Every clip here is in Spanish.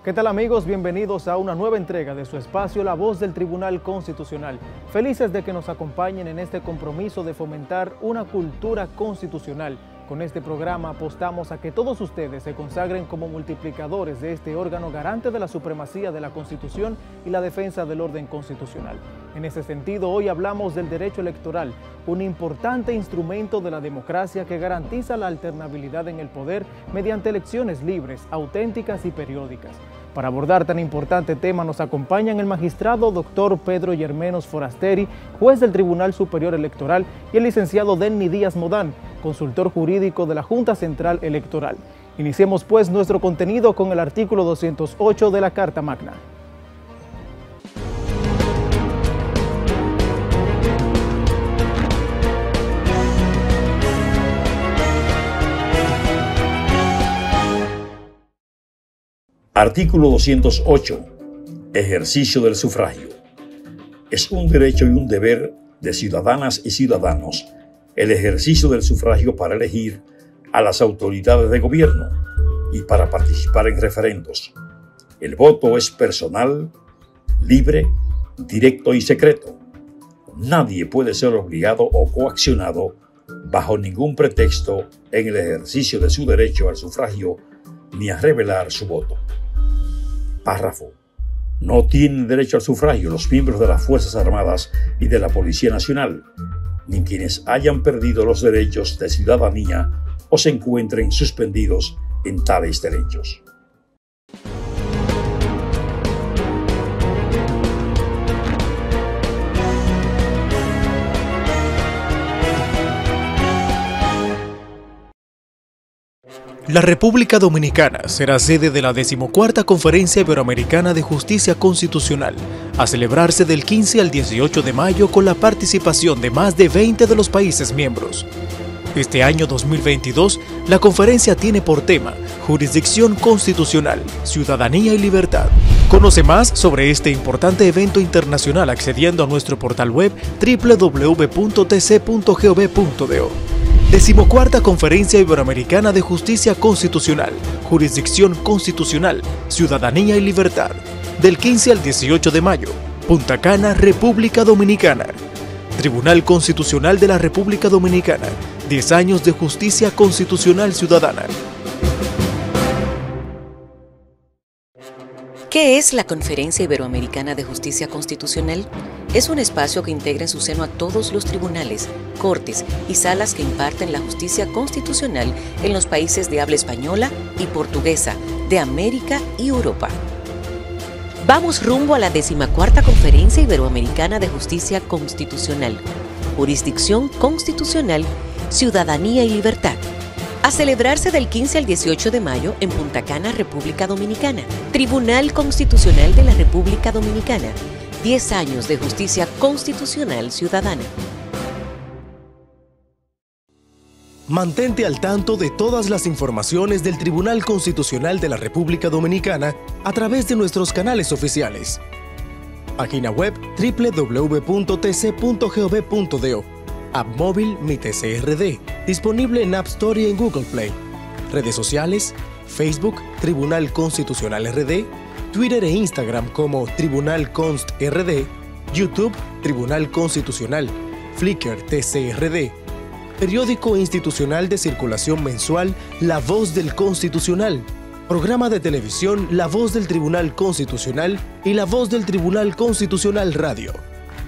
¿Qué tal amigos? Bienvenidos a una nueva entrega de su espacio La Voz del Tribunal Constitucional. Felices de que nos acompañen en este compromiso de fomentar una cultura constitucional. Con este programa apostamos a que todos ustedes se consagren como multiplicadores de este órgano garante de la supremacía de la Constitución y la defensa del orden constitucional. En ese sentido, hoy hablamos del derecho electoral, un importante instrumento de la democracia que garantiza la alternabilidad en el poder mediante elecciones libres, auténticas y periódicas. Para abordar tan importante tema nos acompañan el magistrado Dr. Pedro Yermenos Forasteri, juez del Tribunal Superior Electoral, y el licenciado Denny Díaz Modán, consultor jurídico de la Junta Central Electoral. Iniciemos pues nuestro contenido con el artículo 208 de la Carta Magna. Artículo 208. Ejercicio del sufragio. Es un derecho y un deber de ciudadanas y ciudadanos el ejercicio del sufragio para elegir a las autoridades de gobierno y para participar en referendos. El voto es personal, libre, directo y secreto. Nadie puede ser obligado o coaccionado bajo ningún pretexto en el ejercicio de su derecho al sufragio ni a revelar su voto. Párrafo. No tienen derecho al sufragio los miembros de las Fuerzas Armadas y de la Policía Nacional, ni quienes hayan perdido los derechos de ciudadanía o se encuentren suspendidos en tales derechos. La República Dominicana será sede de la 14ª Conferencia Iberoamericana de Justicia Constitucional, a celebrarse del 15 al 18 de mayo con la participación de más de 20 de los países miembros. Este año 2022, la conferencia tiene por tema Jurisdicción Constitucional, Ciudadanía y Libertad. Conoce más sobre este importante evento internacional accediendo a nuestro portal web www.tc.gov.do. 14ª Conferencia Iberoamericana de Justicia Constitucional, Jurisdicción Constitucional, Ciudadanía y Libertad, del 15 al 18 de mayo, Punta Cana, República Dominicana. Tribunal Constitucional de la República Dominicana, 10 años de justicia constitucional ciudadana. ¿Qué es la Conferencia Iberoamericana de Justicia Constitucional? Es un espacio que integra en su seno a todos los tribunales, cortes y salas que imparten la justicia constitucional en los países de habla española y portuguesa, de América y Europa. Vamos rumbo a la 14ª Conferencia Iberoamericana de Justicia Constitucional, Jurisdicción Constitucional, Ciudadanía y Libertad, a celebrarse del 15 al 18 de mayo en Punta Cana, República Dominicana. Tribunal Constitucional de la República Dominicana, 10 años de justicia constitucional ciudadana. Mantente al tanto de todas las informaciones del Tribunal Constitucional de la República Dominicana a través de nuestros canales oficiales. Página web www.tc.gov.do. App móvil Mi TCRD, disponible en App Store y en Google Play. Redes sociales, Facebook, Tribunal Constitucional RD, Twitter e Instagram como Tribunal Const RD, YouTube, Tribunal Constitucional, Flickr TCRD, periódico institucional de circulación mensual La Voz del Constitucional, programa de televisión La Voz del Tribunal Constitucional y La Voz del Tribunal Constitucional Radio.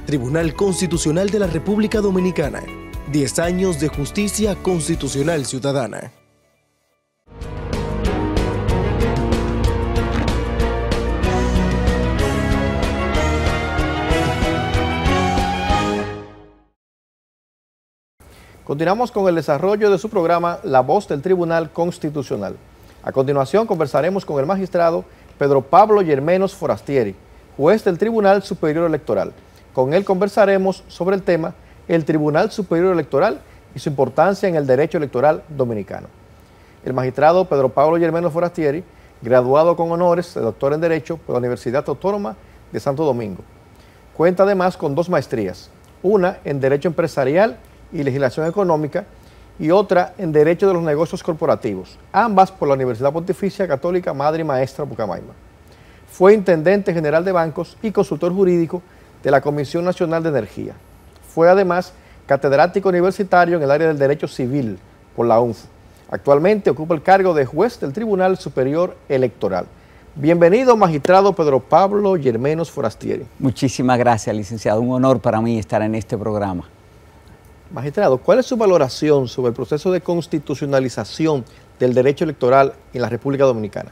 Tribunal Constitucional de la República Dominicana, 10 años de justicia constitucional ciudadana. Continuamos con el desarrollo de su programa La Voz del Tribunal Constitucional. A continuación conversaremos con el magistrado Pedro Pablo Yermenos Forasteri, juez del Tribunal Superior Electoral. Con él conversaremos sobre el tema el Tribunal Superior Electoral y su importancia en el derecho electoral dominicano. El magistrado Pedro Pablo Yermenos Forasteri, graduado con honores de doctor en Derecho por la Universidad Autónoma de Santo Domingo. Cuenta además con 2 maestrías, una en Derecho Empresarial y Legislación Económica y otra en Derecho de los Negocios Corporativos, ambas por la Universidad Pontificia Católica Madre y Maestra Pucamaima. Fue intendente general de bancos y consultor jurídico de la Comisión Nacional de Energía. Fue además catedrático universitario en el área del Derecho Civil por la UNF. Actualmente ocupa el cargo de juez del Tribunal Superior Electoral. Bienvenido, magistrado Pedro Pablo Yermenos Forastieri. Muchísimas gracias, licenciado. Un honor para mí estar en este programa. Magistrado, ¿cuál es su valoración sobre el proceso de constitucionalización del derecho electoral en la República Dominicana?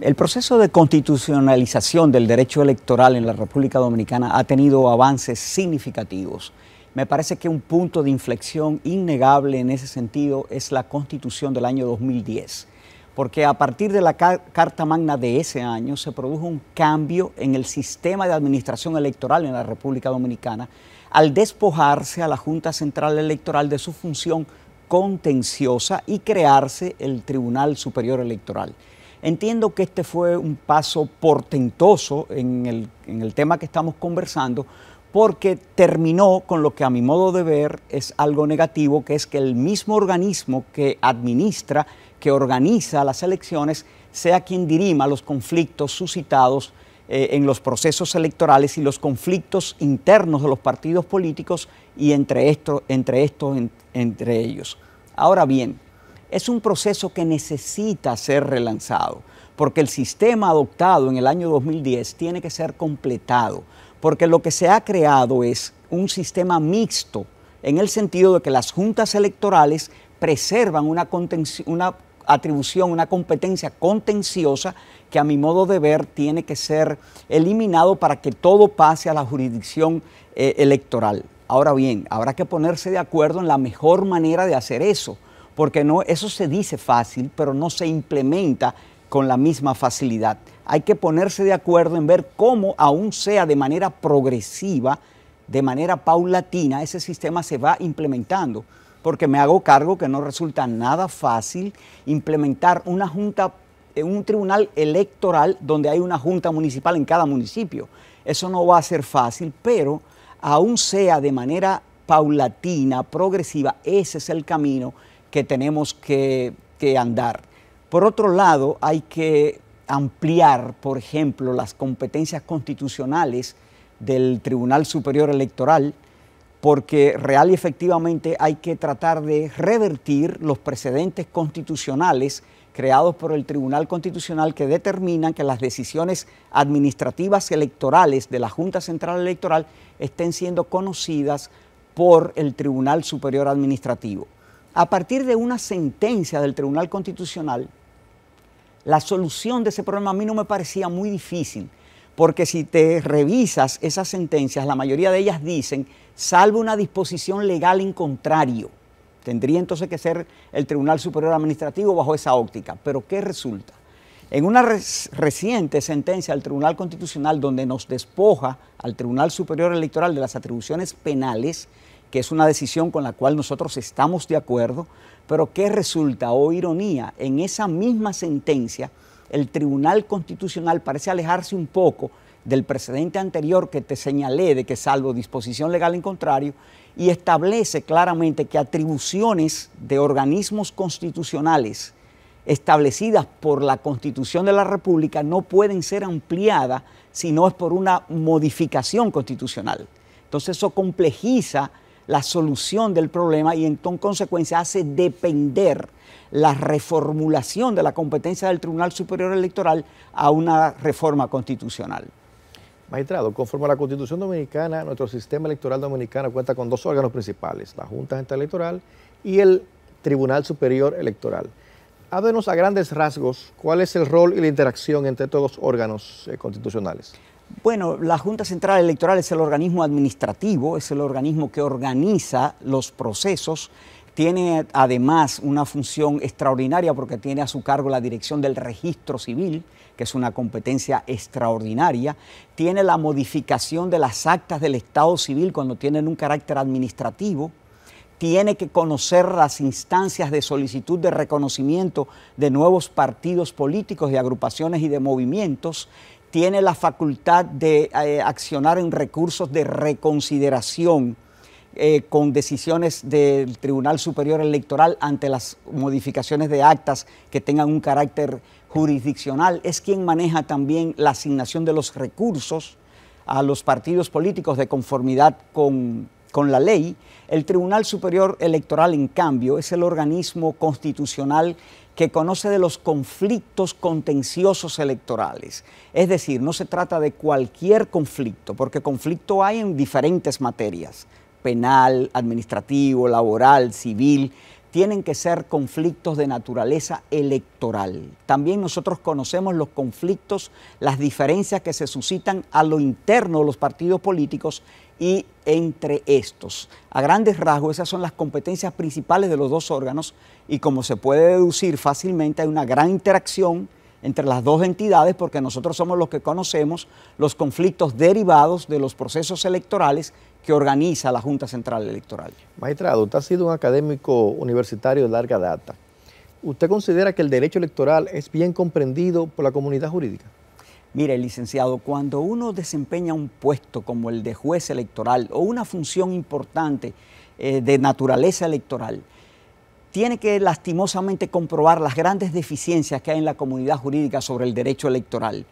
El proceso de constitucionalización del derecho electoral en la República Dominicana ha tenido avances significativos. Me parece que un punto de inflexión innegable en ese sentido es la Constitución del año 2010, porque a partir de la Carta Magna de ese año se produjo un cambio en el sistema de administración electoral en la República Dominicana al despojarse a la Junta Central Electoral de su función contenciosa y crearse el Tribunal Superior Electoral. Entiendo que este fue un paso portentoso en el tema que estamos conversando, porque terminó con lo que a mi modo de ver es algo negativo, que es que el mismo organismo que administra, que organiza las elecciones, sea quien dirima los conflictos suscitados en los procesos electorales y los conflictos internos de los partidos políticos y entre ellos. Ahora bien, es un proceso que necesita ser relanzado, porque el sistema adoptado en el año 2010 tiene que ser completado, porque lo que se ha creado es un sistema mixto, en el sentido de que las juntas electorales preservan una atribución, una competencia contenciosa que a mi modo de ver tiene que ser eliminado para que todo pase a la jurisdicción electoral. Ahora bien, habrá que ponerse de acuerdo en la mejor manera de hacer eso, porque eso se dice fácil, pero no se implementa con la misma facilidad. Hay que ponerse de acuerdo en ver cómo, aún sea de manera progresiva, de manera paulatina, ese sistema se va implementando, porque me hago cargo que no resulta nada fácil implementar una junta, un tribunal electoral donde hay una junta municipal en cada municipio. Eso no va a ser fácil, pero aún sea de manera paulatina, progresiva, ese es el camino que tenemos que andar. Por otro lado, hay que ampliar, por ejemplo, las competencias constitucionales del Tribunal Superior Electoral, porque real y efectivamente hay que tratar de revertir los precedentes constitucionales creados por el Tribunal Constitucional que determinan que las decisiones administrativas electorales de la Junta Central Electoral estén siendo conocidas por el Tribunal Superior Administrativo. A partir de una sentencia del Tribunal Constitucional, la solución de ese problema a mí no me parecía muy difícil, porque si te revisas esas sentencias, la mayoría de ellas dicen, salvo una disposición legal en contrario. Tendría entonces que ser el Tribunal Superior Administrativo bajo esa óptica. Pero ¿qué resulta? En una reciente sentencia del Tribunal Constitucional donde nos despoja al Tribunal Superior Electoral de las atribuciones penales, que es una decisión con la cual nosotros estamos de acuerdo, pero ¿qué resulta? Oh, ironía, en esa misma sentencia el Tribunal Constitucional parece alejarse un poco del precedente anterior que te señalé de que salvo disposición legal en contrario, y establece claramente que atribuciones de organismos constitucionales establecidas por la Constitución de la República no pueden ser ampliadas si no es por una modificación constitucional. Entonces eso complejiza la solución del problema y en consecuencia hace depender la reformulación de la competencia del Tribunal Superior Electoral a una reforma constitucional. Magistrado, conforme a la Constitución Dominicana, nuestro sistema electoral dominicano cuenta con dos órganos principales, la Junta Central Electoral y el Tribunal Superior Electoral. Háblenos a grandes rasgos cuál es el rol y la interacción entre estos dos órganos constitucionales. Bueno, la Junta Central Electoral es el organismo administrativo, es el organismo que organiza los procesos, tiene además una función extraordinaria porque tiene a su cargo la dirección del registro civil, que es una competencia extraordinaria, tiene la modificación de las actas del Estado Civil cuando tienen un carácter administrativo, tiene que conocer las instancias de solicitud de reconocimiento de nuevos partidos políticos, de agrupaciones y de movimientos, tiene la facultad de accionar en recursos de reconsideración con decisiones del Tribunal Superior Electoral ante las modificaciones de actas que tengan un carácter jurisdiccional, es quien maneja también la asignación de los recursos a los partidos políticos de conformidad con la ley. El Tribunal Superior Electoral, en cambio, es el organismo constitucional que conoce de los conflictos contenciosos electorales. Es decir, no se trata de cualquier conflicto, porque conflicto hay en diferentes materias: penal, administrativo, laboral, civil. Tienen que ser conflictos de naturaleza electoral. También nosotros conocemos los conflictos, las diferencias que se suscitan a lo interno de los partidos políticos y entre estos. A grandes rasgos, esas son las competencias principales de los dos órganos, y como se puede deducir fácilmente, hay una gran interacción entre las dos entidades, porque nosotros somos los que conocemos los conflictos derivados de los procesos electorales que organiza la Junta Central Electoral. Magistrado, usted ha sido un académico universitario de larga data. ¿Usted considera que el derecho electoral es bien comprendido por la comunidad jurídica? Mire, licenciado, cuando uno desempeña un puesto como el de juez electoral o una función importante de naturaleza electoral, tiene que lastimosamente comprobar las grandes deficiencias que hay en la comunidad jurídica sobre el derecho electoral.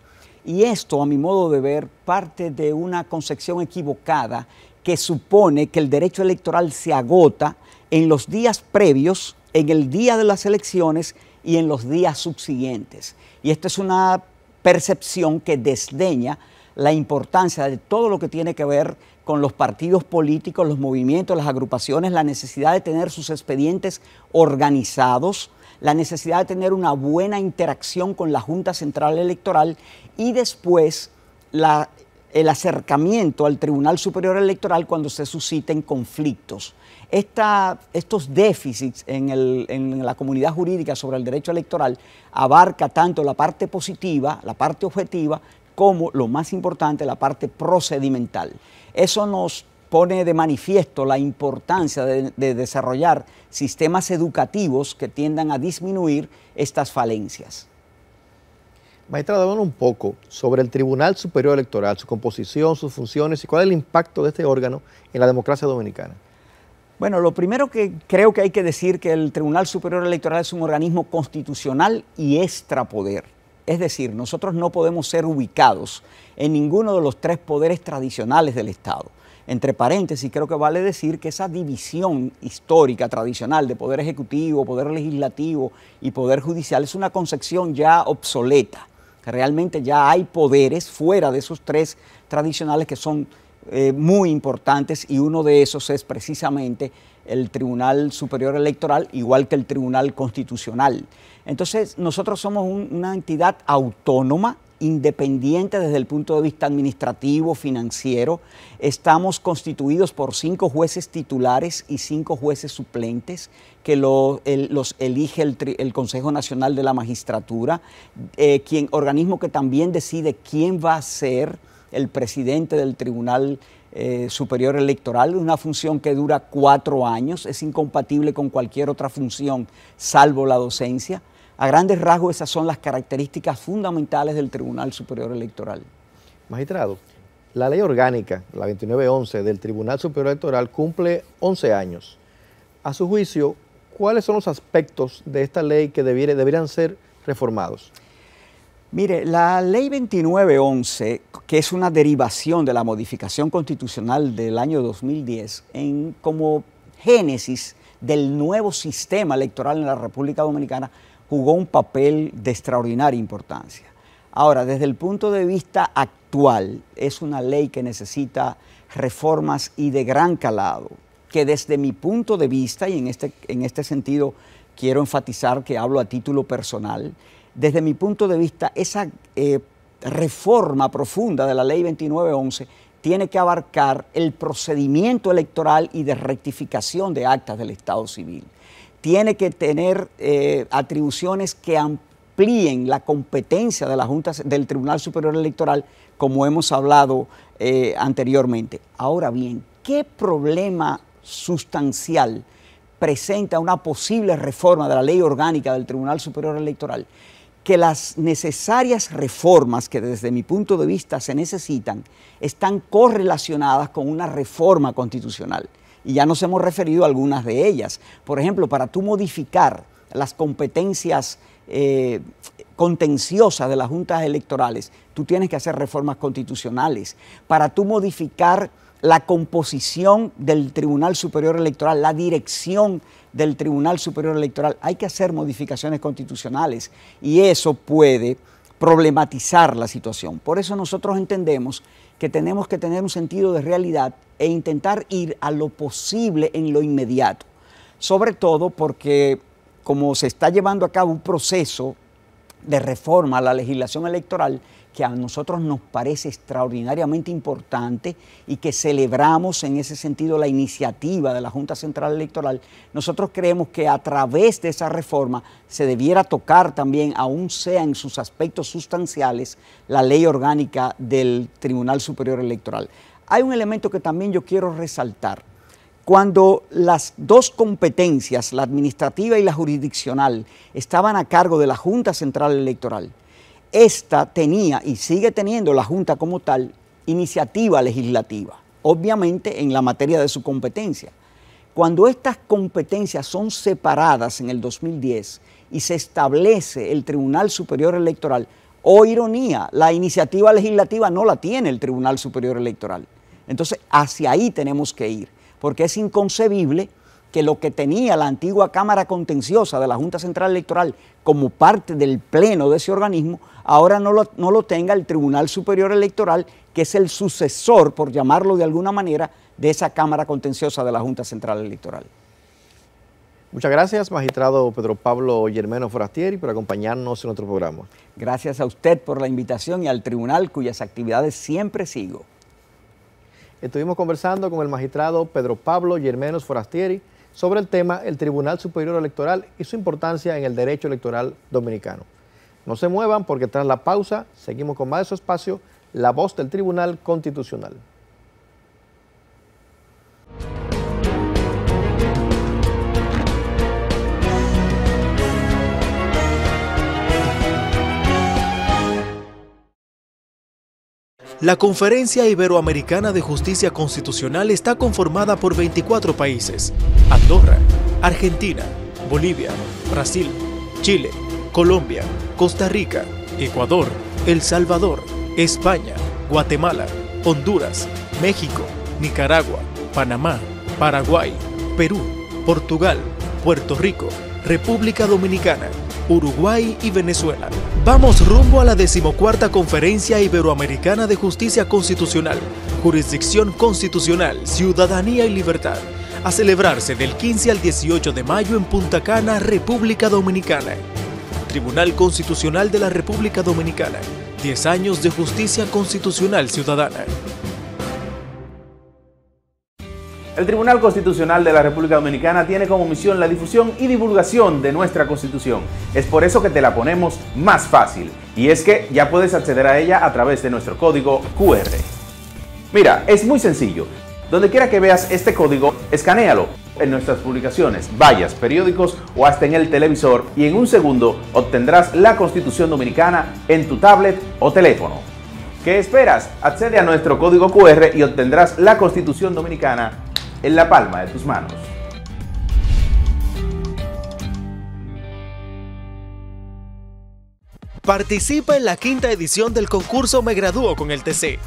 Y esto, a mi modo de ver, parte de una concepción equivocada que supone que el derecho electoral se agota en los días previos, en el día de las elecciones y en los días subsiguientes. Y esta es una percepción que desdeña la importancia de todo lo que tiene que ver con los partidos políticos, los movimientos, las agrupaciones, la necesidad de tener sus expedientes organizados, la necesidad de tener una buena interacción con la Junta Central Electoral y después el acercamiento al Tribunal Superior Electoral cuando se susciten conflictos. Estos déficits en la comunidad jurídica sobre el derecho electoral abarca tanto la parte positiva, la parte objetiva, como, lo más importante, la parte procedimental. Eso nos pone de manifiesto la importancia de desarrollar sistemas educativos que tiendan a disminuir estas falencias. Magistrado, háblanos un poco sobre el Tribunal Superior Electoral, su composición, sus funciones y cuál es el impacto de este órgano en la democracia dominicana. Bueno, lo primero que creo que hay que decir que el Tribunal Superior Electoral es un organismo constitucional y extrapoder. Es decir, nosotros no podemos ser ubicados en ninguno de los tres poderes tradicionales del Estado. Entre paréntesis, creo que vale decir que esa división histórica, tradicional, de poder ejecutivo, poder legislativo y poder judicial es una concepción ya obsoleta. Realmente ya hay poderes fuera de esos tres tradicionales que son muy importantes, y uno de esos es precisamente el Tribunal Superior Electoral, igual que el Tribunal Constitucional. Entonces, nosotros somos una entidad autónoma, independiente desde el punto de vista administrativo, financiero. Estamos constituidos por 5 jueces titulares y 5 jueces suplentes que los elige el Consejo Nacional de la Magistratura, organismo que también decide quién va a ser el presidente del Tribunal Superior Electoral, una función que dura 4 años, es incompatible con cualquier otra función salvo la docencia. A grandes rasgos, esas son las características fundamentales del Tribunal Superior Electoral. Magistrado, la ley orgánica, la 2911 del Tribunal Superior Electoral, cumple 11 años. A su juicio, ¿cuáles son los aspectos de esta ley que deberían ser reformados? Mire, la ley 2911, que es una derivación de la modificación constitucional del año 2010, como génesis del nuevo sistema electoral en la República Dominicana, jugó un papel de extraordinaria importancia. Ahora, desde el punto de vista actual, es una ley que necesita reformas y de gran calado, que desde mi punto de vista, y en este sentido quiero enfatizar que hablo a título personal, desde mi punto de vista, esa reforma profunda de la ley 2911 tiene que abarcar el procedimiento electoral y de rectificación de actas del Estado civil. Tiene que tener atribuciones que amplíen la competencia de la Junta del Tribunal Superior Electoral, como hemos hablado anteriormente. Ahora bien, ¿qué problema sustancial presenta una posible reforma de la ley orgánica del Tribunal Superior Electoral? Que las necesarias reformas que desde mi punto de vista se necesitan están correlacionadas con una reforma constitucional. y ya nos hemos referido a algunas de ellas. Por ejemplo, para tú modificar las competencias contenciosas de las juntas electorales, tú tienes que hacer reformas constitucionales. Para tú modificar la composición del Tribunal Superior Electoral, la dirección del Tribunal Superior Electoral, hay que hacer modificaciones constitucionales y eso puede problematizar la situación. Por eso nosotros entendemos que tenemos que tener un sentido de realidad e intentar ir a lo posible en lo inmediato. Sobre todo porque como se está llevando a cabo un proceso de reforma a la legislación electoral que a nosotros nos parece extraordinariamente importante y que celebramos en ese sentido la iniciativa de la Junta Central Electoral, nosotros creemos que a través de esa reforma se debiera tocar también, aun sea en sus aspectos sustanciales, la ley orgánica del Tribunal Superior Electoral. Hay un elemento que también yo quiero resaltar. Cuando las dos competencias, la administrativa y la jurisdiccional, estaban a cargo de la Junta Central Electoral, esta tenía y sigue teniendo la Junta como tal iniciativa legislativa, obviamente en la materia de su competencia. Cuando estas competencias son separadas en el 2010 y se establece el Tribunal Superior Electoral, oh ironía, la iniciativa legislativa no la tiene el Tribunal Superior Electoral. Entonces, hacia ahí tenemos que ir, porque es inconcebible que lo que tenía la antigua Cámara Contenciosa de la Junta Central Electoral como parte del pleno de ese organismo, ahora no lo tenga el Tribunal Superior Electoral, que es el sucesor, por llamarlo de alguna manera, de esa Cámara Contenciosa de la Junta Central Electoral. Muchas gracias, magistrado Pedro Pablo Yermeno Forastieri, por acompañarnos en nuestro programa. Gracias a usted por la invitación y al tribunal, cuyas actividades siempre sigo. Estuvimos conversando con el magistrado Pedro Pablo Yermeno Forastieri sobre el tema el Tribunal Superior Electoral y su importancia en el derecho electoral dominicano. No se muevan porque tras la pausa seguimos con más de su espacio, La Voz del Tribunal Constitucional. La Conferencia Iberoamericana de Justicia Constitucional está conformada por 24 países: Andorra, Argentina, Bolivia, Brasil, Chile, Colombia, Costa Rica, Ecuador, El Salvador, España, Guatemala, Honduras, México, Nicaragua, Panamá, Paraguay, Perú, Portugal, Puerto Rico, República Dominicana, Uruguay y Venezuela. Vamos rumbo a la 14ª Conferencia Iberoamericana de Justicia Constitucional, Jurisdicción Constitucional, Ciudadanía y Libertad, a celebrarse del 15 al 18 de mayo en Punta Cana, República Dominicana. Tribunal Constitucional de la República Dominicana, 10 años de justicia constitucional ciudadana. El Tribunal Constitucional de la República Dominicana tiene como misión la difusión y divulgación de nuestra Constitución. Es por eso que te la ponemos más fácil. Y es que ya puedes acceder a ella a través de nuestro código QR. Mira, es muy sencillo. Donde quiera que veas este código, escanéalo en nuestras publicaciones, vallas, periódicos o hasta en el televisor y en un segundo obtendrás la Constitución Dominicana en tu tablet o teléfono. ¿Qué esperas? Accede a nuestro código QR y obtendrás la Constitución Dominicana en la palma de tus manos. Participa en la 5ª edición del concurso Me Gradúo con el TC.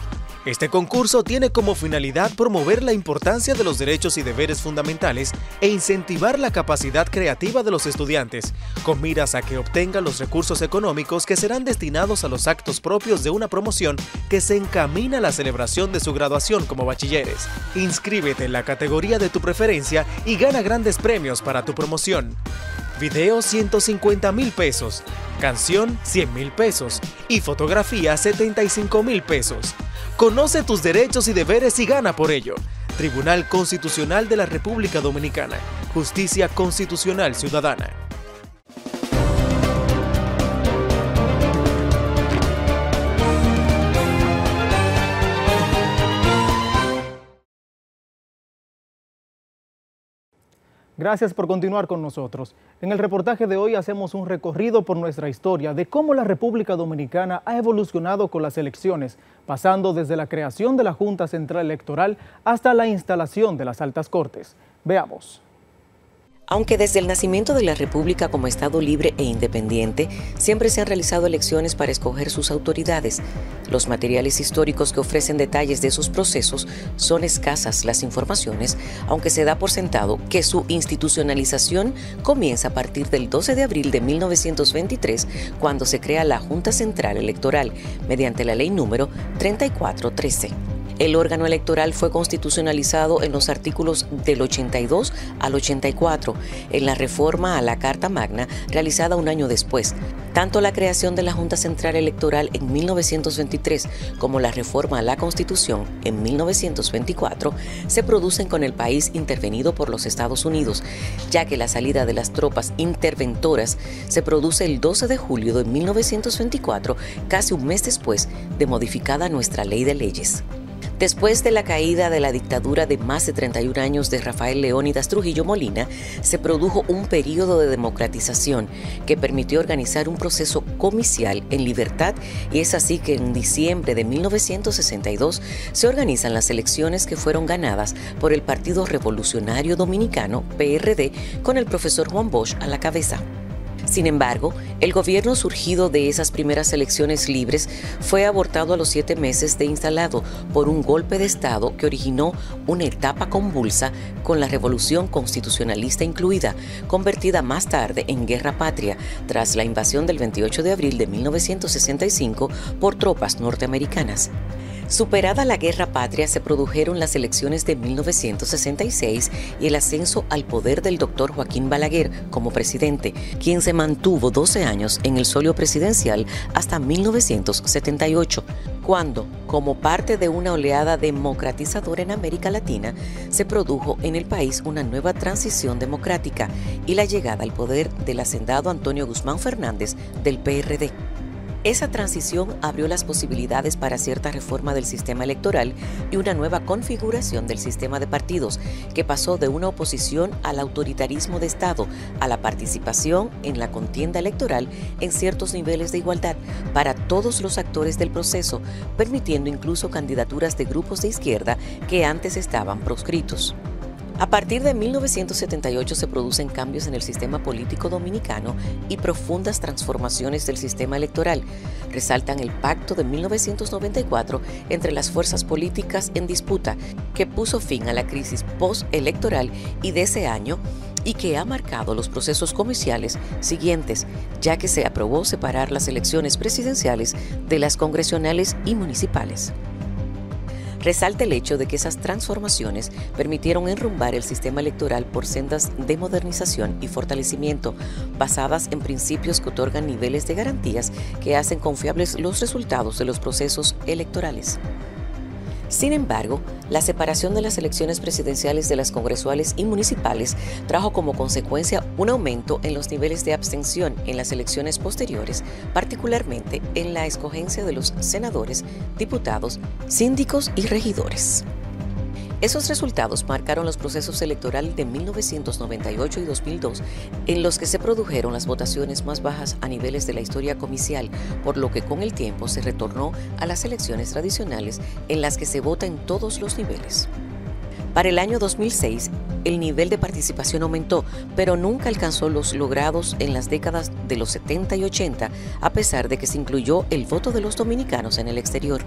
Este concurso tiene como finalidad promover la importancia de los derechos y deberes fundamentales e incentivar la capacidad creativa de los estudiantes, con miras a que obtengan los recursos económicos que serán destinados a los actos propios de una promoción que se encamina a la celebración de su graduación como bachilleres. Inscríbete en la categoría de tu preferencia y gana grandes premios para tu promoción. Video 150,000 pesos, canción 100,000 pesos y fotografía 75,000 pesos. Conoce tus derechos y deberes y gana por ello. Tribunal Constitucional de la República Dominicana. Justicia Constitucional Ciudadana. Gracias por continuar con nosotros. En el reportaje de hoy hacemos un recorrido por nuestra historia de cómo la República Dominicana ha evolucionado con las elecciones, pasando desde la creación de la Junta Central Electoral hasta la instalación de las altas cortes. Veamos. Aunque desde el nacimiento de la República como Estado libre e independiente, siempre se han realizado elecciones para escoger sus autoridades. Los materiales históricos que ofrecen detalles de esos procesos son escasas las informaciones, aunque se da por sentado que su institucionalización comienza a partir del 12 de abril de 1923, cuando se crea la Junta Central Electoral, mediante la Ley número 3413. El órgano electoral fue constitucionalizado en los artículos del 82 al 84, en la reforma a la Carta Magna realizada un año después. Tanto la creación de la Junta Central Electoral en 1923 como la reforma a la Constitución en 1924 se producen con el país intervenido por los Estados Unidos, ya que la salida de las tropas interventoras se produce el 12 de julio de 1924, casi un mes después de modificada nuestra Ley de Leyes. Después de la caída de la dictadura de más de 31 años de Rafael Leónidas Trujillo Molina, se produjo un período de democratización que permitió organizar un proceso comicial en libertad, y es así que en diciembre de 1962 se organizan las elecciones que fueron ganadas por el Partido Revolucionario Dominicano, PRD, con el profesor Juan Bosch a la cabeza. Sin embargo, el gobierno surgido de esas primeras elecciones libres fue abortado a los 7 meses de instalado por un golpe de Estado que originó una etapa convulsa con la revolución constitucionalista incluida, convertida más tarde en guerra patria tras la invasión del 28 de abril de 1965 por tropas norteamericanas. Superada la guerra patria, se produjeron las elecciones de 1966 y el ascenso al poder del doctor Joaquín Balaguer como presidente, quien se mantuvo 12 años en el solio presidencial hasta 1978, cuando, como parte de una oleada democratizadora en América Latina, se produjo en el país una nueva transición democrática y la llegada al poder del hacendado Antonio Guzmán Fernández del PRD. Esa transición abrió las posibilidades para cierta reforma del sistema electoral y una nueva configuración del sistema de partidos, que pasó de una oposición al autoritarismo de Estado a la participación en la contienda electoral en ciertos niveles de igualdad para todos los actores del proceso, permitiendo incluso candidaturas de grupos de izquierda que antes estaban proscritos. A partir de 1978 se producen cambios en el sistema político dominicano y profundas transformaciones del sistema electoral. Resaltan el pacto de 1994 entre las fuerzas políticas en disputa, que puso fin a la crisis postelectoral y de ese año, y que ha marcado los procesos comiciales siguientes, ya que se aprobó separar las elecciones presidenciales de las congresionales y municipales. Resalta el hecho de que esas transformaciones permitieron enrumbar el sistema electoral por sendas de modernización y fortalecimiento, basadas en principios que otorgan niveles de garantías que hacen confiables los resultados de los procesos electorales. Sin embargo, la separación de las elecciones presidenciales de las congresuales y municipales trajo como consecuencia un aumento en los niveles de abstención en las elecciones posteriores, particularmente en la escogencia de los senadores, diputados, síndicos y regidores. Esos resultados marcaron los procesos electorales de 1998 y 2002, en los que se produjeron las votaciones más bajas a niveles de la historia comicial, por lo que con el tiempo se retornó a las elecciones tradicionales en las que se vota en todos los niveles. Para el año 2006, el nivel de participación aumentó, pero nunca alcanzó los logrados en las décadas de los 70 y 80, a pesar de que se incluyó el voto de los dominicanos en el exterior.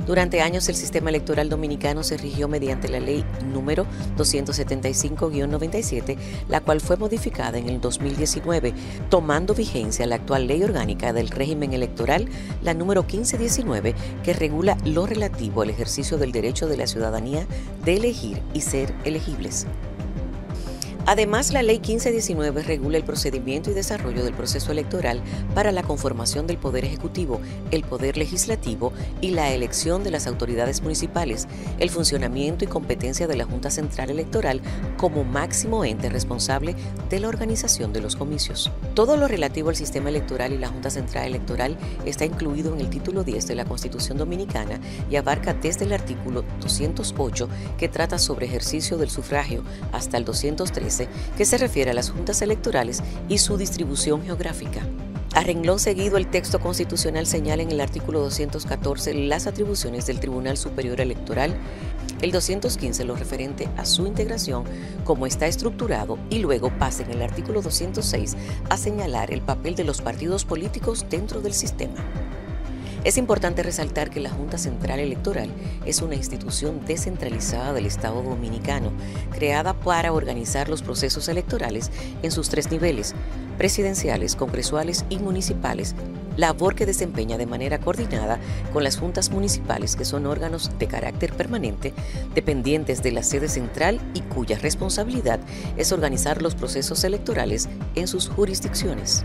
Durante años el sistema electoral dominicano se rigió mediante la ley número 275-97, la cual fue modificada en el 2019, tomando vigencia la actual ley orgánica del régimen electoral, la número 1519, que regula lo relativo al ejercicio del derecho de la ciudadanía de elegir y ser elegibles. Además, la Ley 1519 regula el procedimiento y desarrollo del proceso electoral para la conformación del Poder Ejecutivo, el Poder Legislativo y la elección de las autoridades municipales, el funcionamiento y competencia de la Junta Central Electoral como máximo ente responsable de la organización de los comicios. Todo lo relativo al sistema electoral y la Junta Central Electoral está incluido en el título 10 de la Constitución Dominicana y abarca desde el artículo 208, que trata sobre ejercicio del sufragio, hasta el 203, base que se refiere a las juntas electorales y su distribución geográfica. A renglón seguido, el texto constitucional señala en el artículo 214 las atribuciones del Tribunal Superior Electoral, el 215 lo referente a su integración, cómo está estructurado, y luego pasa en el artículo 206 a señalar el papel de los partidos políticos dentro del sistema. Es importante resaltar que la Junta Central Electoral es una institución descentralizada del Estado Dominicano, creada para organizar los procesos electorales en sus tres niveles, presidenciales, congresuales y municipales, labor que desempeña de manera coordinada con las juntas municipales, que son órganos de carácter permanente, dependientes de la sede central y cuya responsabilidad es organizar los procesos electorales en sus jurisdicciones.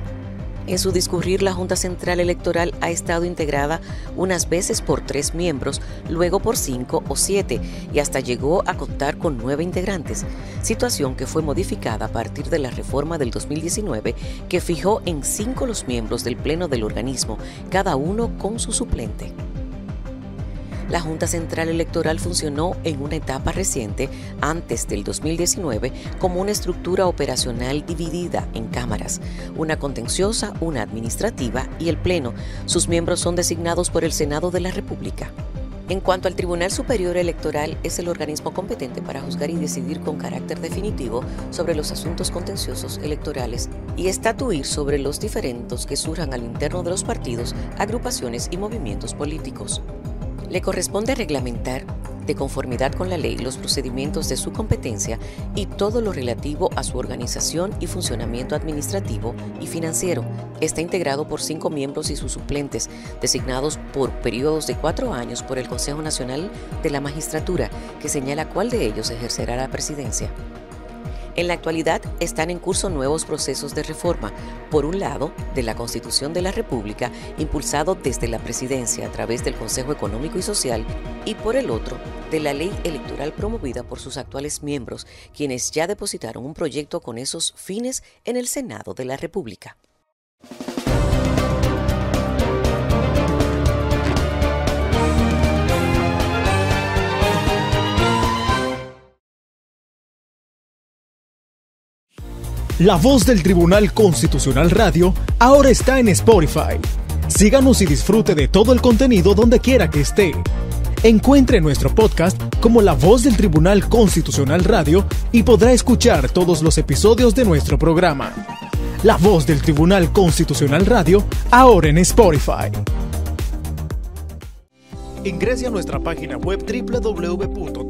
En su discurrir, la Junta Central Electoral ha estado integrada unas veces por 3 miembros, luego por 5 o 7, y hasta llegó a contar con 9 integrantes, situación que fue modificada a partir de la reforma del 2019, que fijó en 5 los miembros del Pleno del organismo, cada uno con su suplente. La Junta Central Electoral funcionó en una etapa reciente, antes del 2019, como una estructura operacional dividida en cámaras, una contenciosa, una administrativa y el Pleno. Sus miembros son designados por el Senado de la República. En cuanto al Tribunal Superior Electoral, es el organismo competente para juzgar y decidir con carácter definitivo sobre los asuntos contenciosos electorales y estatuir sobre los diferendos que surjan al interno de los partidos, agrupaciones y movimientos políticos. Le corresponde reglamentar, de conformidad con la ley, los procedimientos de su competencia y todo lo relativo a su organización y funcionamiento administrativo y financiero. Está integrado por 5 miembros y sus suplentes, designados por periodos de 4 años por el Consejo Nacional de la Magistratura, que señala cuál de ellos ejercerá la presidencia. En la actualidad están en curso nuevos procesos de reforma, por un lado, de la Constitución de la República, impulsado desde la Presidencia a través del Consejo Económico y Social, y por el otro, de la ley electoral promovida por sus actuales miembros, quienes ya depositaron un proyecto con esos fines en el Senado de la República. La Voz del Tribunal Constitucional Radio ahora está en Spotify. Síganos y disfrute de todo el contenido donde quiera que esté. Encuentre nuestro podcast como La Voz del Tribunal Constitucional Radio y podrá escuchar todos los episodios de nuestro programa. La Voz del Tribunal Constitucional Radio ahora en Spotify. Ingrese a nuestra página web www.tc.gov.do,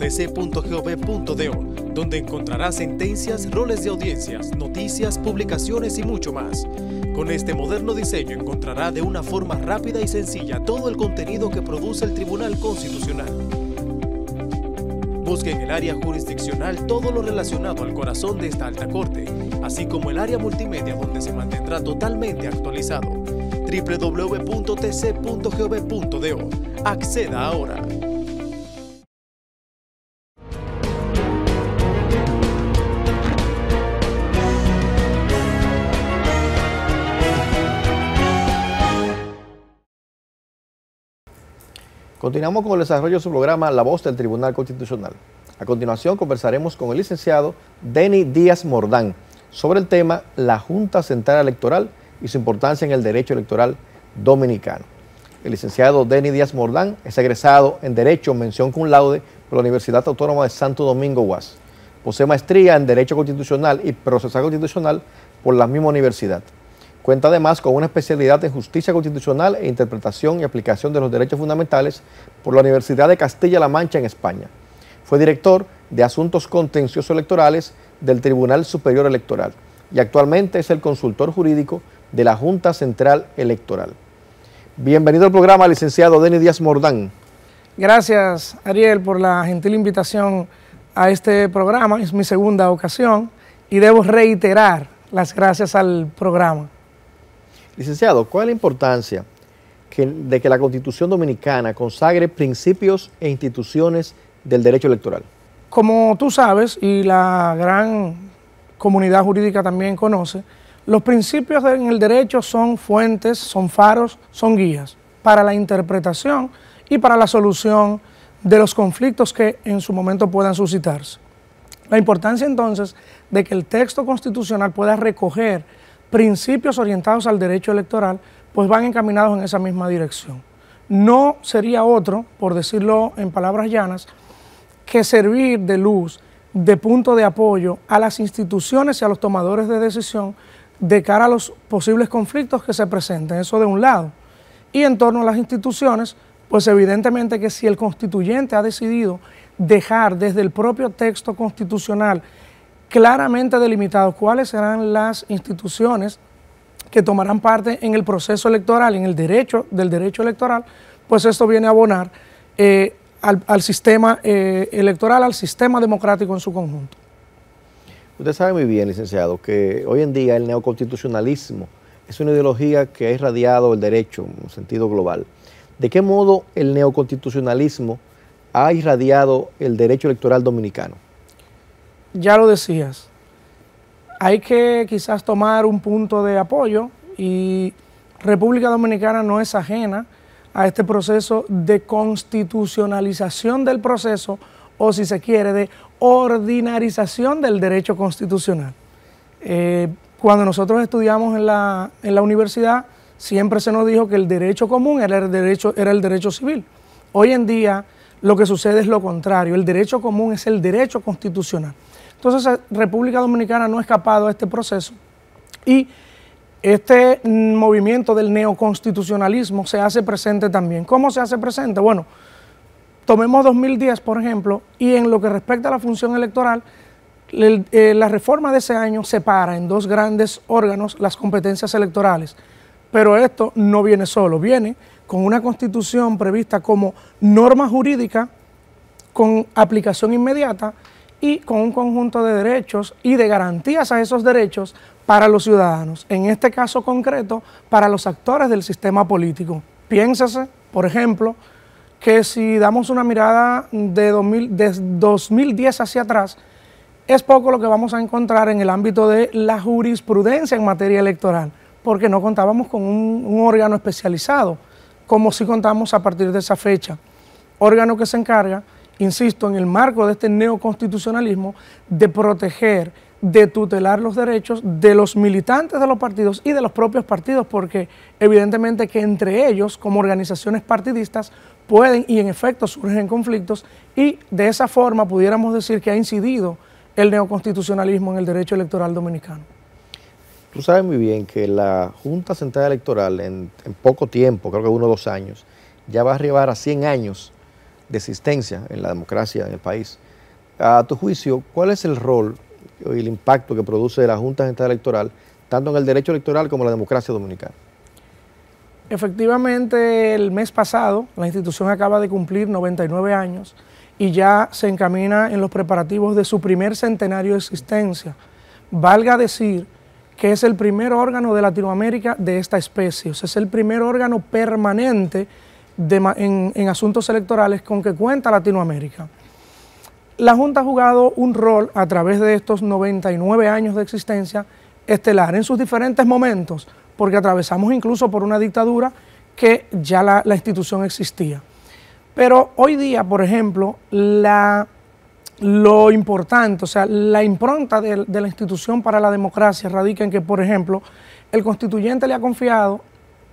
donde encontrará sentencias, roles de audiencias, noticias, publicaciones y mucho más. Con este moderno diseño encontrará de una forma rápida y sencilla todo el contenido que produce el Tribunal Constitucional. Busque en el área jurisdiccional todo lo relacionado al corazón de esta alta corte, así como el área multimedia, donde se mantendrá totalmente actualizado. www.tc.gov.do. Acceda ahora. Continuamos con el desarrollo de su programa La Voz del Tribunal Constitucional. A continuación conversaremos con el licenciado Denis Díaz Mordán sobre el tema la Junta Central Electoral y su importancia en el derecho electoral dominicano. El licenciado Denis Díaz Mordán es egresado en Derecho mención cum laude por la Universidad Autónoma de Santo Domingo, UAS. Posee maestría en Derecho Constitucional y Procesal Constitucional por la misma universidad. Cuenta además con una especialidad en Justicia Constitucional e Interpretación y Aplicación de los Derechos Fundamentales por la Universidad de Castilla-La Mancha en España. Fue director de Asuntos Contenciosos Electorales del Tribunal Superior Electoral y actualmente es el consultor jurídico de la Junta Central Electoral. Bienvenido al programa, licenciado Denis Díaz Mordán. Gracias, Ariel, por la gentil invitación a este programa. Es mi segunda ocasión y debo reiterar las gracias al programa. Licenciado, ¿cuál es la importancia de que la Constitución Dominicana consagre principios e instituciones del derecho electoral? Como tú sabes, y la gran comunidad jurídica también conoce, los principios en el derecho son fuentes, son faros, son guías para la interpretación y para la solución de los conflictos que en su momento puedan suscitarse. La importancia entonces de que el texto constitucional pueda recoger principios orientados al derecho electoral, pues van encaminados en esa misma dirección. No sería otro, por decirlo en palabras llanas, que servir de luz, de punto de apoyo a las instituciones y a los tomadores de decisión de cara a los posibles conflictos que se presenten, eso de un lado. Y en torno a las instituciones, pues evidentemente que si el constituyente ha decidido dejar desde el propio texto constitucional claramente delimitado cuáles serán las instituciones que tomarán parte en el proceso electoral, en el derecho del derecho electoral, pues esto viene a abonar al sistema electoral, al sistema democrático en su conjunto. Usted sabe muy bien, licenciado, que hoy en día el neoconstitucionalismo es una ideología que ha irradiado el derecho en un sentido global. ¿De qué modo el neoconstitucionalismo ha irradiado el derecho electoral dominicano? Ya lo decías, hay que quizás tomar un punto de apoyo y República Dominicana no es ajena a este proceso de constitucionalización del proceso o, si se quiere, de ordinarización del derecho constitucional. Cuando nosotros estudiamos en la universidad, siempre se nos dijo que el derecho común era el derecho civil. Hoy en día lo que sucede es lo contrario, el derecho común es el derecho constitucional. Entonces, República Dominicana no ha escapado a este proceso y este movimiento del neoconstitucionalismo se hace presente también. ¿Cómo se hace presente? Bueno, tomemos 2010, por ejemplo, y en lo que respecta a la función electoral, la reforma de ese año separa en dos grandes órganos las competencias electorales. Pero esto no viene solo, viene con una constitución prevista como norma jurídica con aplicación inmediata y con un conjunto de derechos y de garantías a esos derechos para los ciudadanos, en este caso concreto, para los actores del sistema político. Piénsese, por ejemplo, que si damos una mirada de 2010 hacia atrás, es poco lo que vamos a encontrar en el ámbito de la jurisprudencia en materia electoral, porque no contábamos con un órgano especializado, como sí contamos a partir de esa fecha. Órgano que se encarga, insisto, en el marco de este neoconstitucionalismo, de proteger, de tutelar los derechos de los militantes de los partidos y de los propios partidos, porque evidentemente que entre ellos, como organizaciones partidistas, pueden y en efecto surgen conflictos y de esa forma pudiéramos decir que ha incidido el neoconstitucionalismo en el derecho electoral dominicano. Tú sabes muy bien que la Junta Central Electoral en poco tiempo, creo que 1 o 2 años, ya va a arribar a 100 años de existencia en la democracia en el país. A tu juicio, ¿cuál es el rol y el impacto que produce la Junta Central Electoral, tanto en el derecho electoral como en la democracia dominicana? Efectivamente, el mes pasado la institución acaba de cumplir 99 años y ya se encamina en los preparativos de su primer centenario de existencia. Valga decir que es el primer órgano de Latinoamérica de esta especie, o sea, es el primer órgano permanente en asuntos electorales con que cuenta Latinoamérica. La Junta ha jugado un rol a través de estos 99 años de existencia estelar en sus diferentes momentos, porque atravesamos incluso por una dictadura que ya la institución existía. Pero hoy día, por ejemplo, lo importante, o sea, la impronta de la institución para la democracia radica en que, por ejemplo, el constituyente le ha confiado